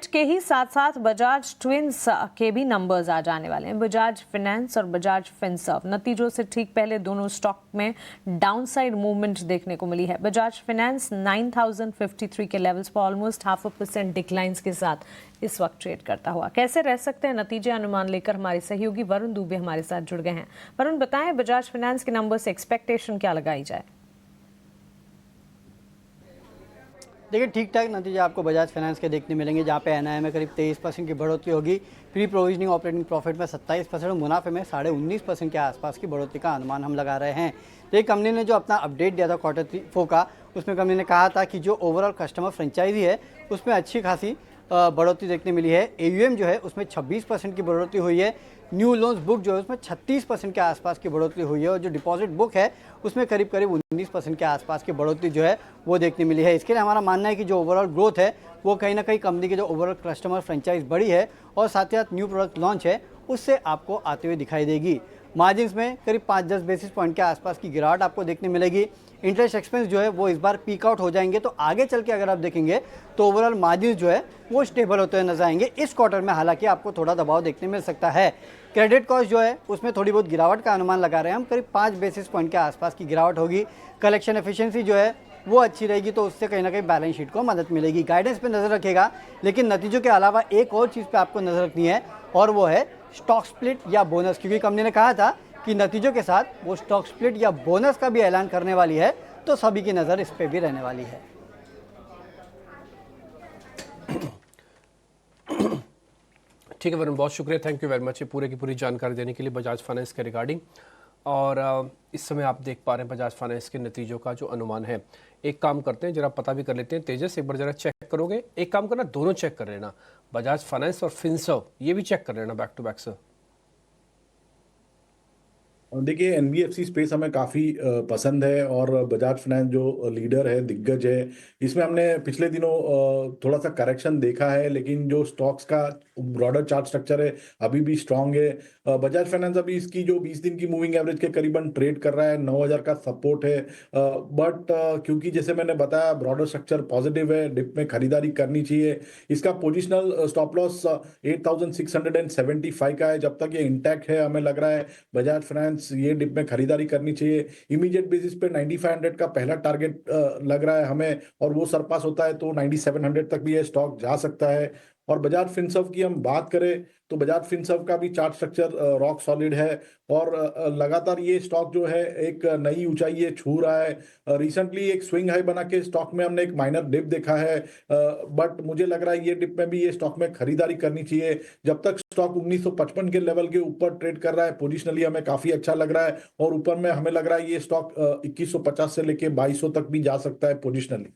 NIFT के ही साथ साथ बजाज ट्विंस के भी नंबर्स आ जाने वाले हैं। बजाज फाइनेंस और बजाज फिनसर्व नतीजों से ठीक पहले दोनों स्टॉक में डाउनसाइड मूवमेंट देखने को मिली है। बजाज फाइनेंस 9053 के लेवल्स पर ऑलमोस्ट 0.5% डिक्लाइंस के साथ इस वक्त ट्रेड करता हुआ। कैसे रह सकते हैं नतीजे अनुमान लेकर हमारे सहयोगी वरुण दुबे हमारे साथ जुड़ गए हैं। वरुण, बताएं बजाज फाइनेंस के नंबर से एक्सपेक्टेशन क्या लगाई जाए? देखिए, ठीक ठाक नतीजे आपको बजाज फाइनेंस के देखने मिलेंगे, जहाँ पे एनआई में करीब 23% की बढ़ोतरी होगी। प्री प्रोविजनिंग ऑपरेटिंग प्रॉफिट में 27% और मुनाफे में 19.5% के आसपास की बढ़ोतरी का अनुमान हम लगा रहे हैं। तो ये कंपनी ने जो अपना अपडेट दिया था Q4 का, उसमें कंपनी ने कहा था कि जो ओवरऑल कस्टमर फ्रेंचाइजी है उसमें अच्छी खासी बढ़ोतरी देखने मिली है। AUM जो है उसमें 26% की बढ़ोतरी हुई है। न्यू लोन्स बुक जो है उसमें 36% के आसपास की बढ़ोतरी हुई है और जो डिपॉजिट बुक है उसमें करीब 19% के आसपास की बढ़ोतरी जो है वो देखने मिली है। इसके लिए हमारा मानना है कि जो ओवरऑल ग्रोथ है वो कहीं ना कहीं कंपनी की जो ओवरऑल कस्टमर फ्रेंचाइज बढ़ी है और साथ ही साथ न्यू प्रोडक्ट लॉन्च है उससे आपको आते हुए दिखाई देगी। मार्जिन्स में करीब 5-10 बेसिस पॉइंट के आसपास की गिरावट आपको देखने मिलेगी। इंटरेस्ट एक्सपेंस जो है वो इस बार पीक आउट हो जाएंगे, तो आगे चल के अगर आप देखेंगे तो ओवरऑल मार्जिन जो है वो स्टेबल होते हुए नजर आएंगे। इस क्वार्टर में हालांकि आपको थोड़ा दबाव देखने मिल सकता है। क्रेडिट कॉस्ट जो है उसमें थोड़ी बहुत गिरावट का अनुमान लगा रहे हैं हम, करीब 5 बेसिस पॉइंट के आसपास की गिरावट होगी। कलेक्शन एफिशिएंसी जो है वो अच्छी रहेगी, तो उससे कहीं ना कहीं बैलेंस शीट को मदद मिलेगी। गाइडेंस पे नज़र रखेगा, लेकिन नतीजों के अलावा एक और चीज़ पे आपको नज़र रखनी है और वो है स्टॉक स्प्लिट या बोनस, क्योंकि कंपनी ने कहा था कि नतीजों के साथ वो स्टॉक स्प्लिट या बोनस का भी ऐलान करने वाली है, तो सभी की नज़र इस पे भी रहने वाली है। ठीक है वरुण, बहुत शुक्रिया, थैंक यू वेरी मच ये पूरे की पूरी जानकारी देने के लिए बजाज फाइनेंस के रिगार्डिंग। और इस समय आप देख पा रहे हैं बजाज फाइनेंस के नतीजों का जो अनुमान है। एक काम करते हैं, जरा पता भी कर लेते हैं। तेजस, एक बार जरा चेक करोगे? एक काम करना, दोनों चेक कर लेना, बजाज फाइनेंस और फिनसर्व, ये भी चेक कर लेना बैक टू बैक सर। देखिए, एनबीएफसी स्पेस हमें काफ़ी पसंद है और बजाज फाइनेंस जो लीडर है, दिग्गज है, इसमें हमने पिछले दिनों थोड़ा सा करेक्शन देखा है, लेकिन जो स्टॉक्स का ब्रॉडर चार्ट स्ट्रक्चर है अभी भी स्ट्रांग है। बजाज फाइनेंस अभी इसकी जो 20 दिन की मूविंग एवरेज के करीबन ट्रेड कर रहा है, 9000 का सपोर्ट है। बट क्योंकि जैसे मैंने बताया ब्रॉडर स्ट्रक्चर पॉजिटिव है, डिप में खरीदारी करनी चाहिए। इसका पोजिशनल स्टॉप लॉस 8675 का है। जब तक ये इंटैक्ट है, हमें लग रहा है बजाज फाइनेंस ये डिप में खरीदारी करनी चाहिए। इमीडिएट बेसिस पे 9500 का पहला टारगेट लग रहा है हमें, और वो सरपास होता है तो 9700 तक भी ये स्टॉक जा सकता है। और बजाज फिनसर्व की हम बात करें तो बजाज फिनसर्व का भी चार्ट स्ट्रक्चर रॉक सॉलिड है और लगातार ये स्टॉक जो है एक नई ऊंचाई ये छू रहा है। रिसेंटली एक स्विंग हाई बना के स्टॉक में हमने एक माइनर डिप देखा है, बट मुझे लग रहा है ये डिप में भी ये स्टॉक में खरीदारी करनी चाहिए। जब तक स्टॉक 1955 के लेवल के ऊपर ट्रेड कर रहा है, पोजिशनली हमें काफी अच्छा लग रहा है और ऊपर में हमें लग रहा है ये स्टॉक 2150 से लेके 2200 तक भी जा सकता है पोजिशनली।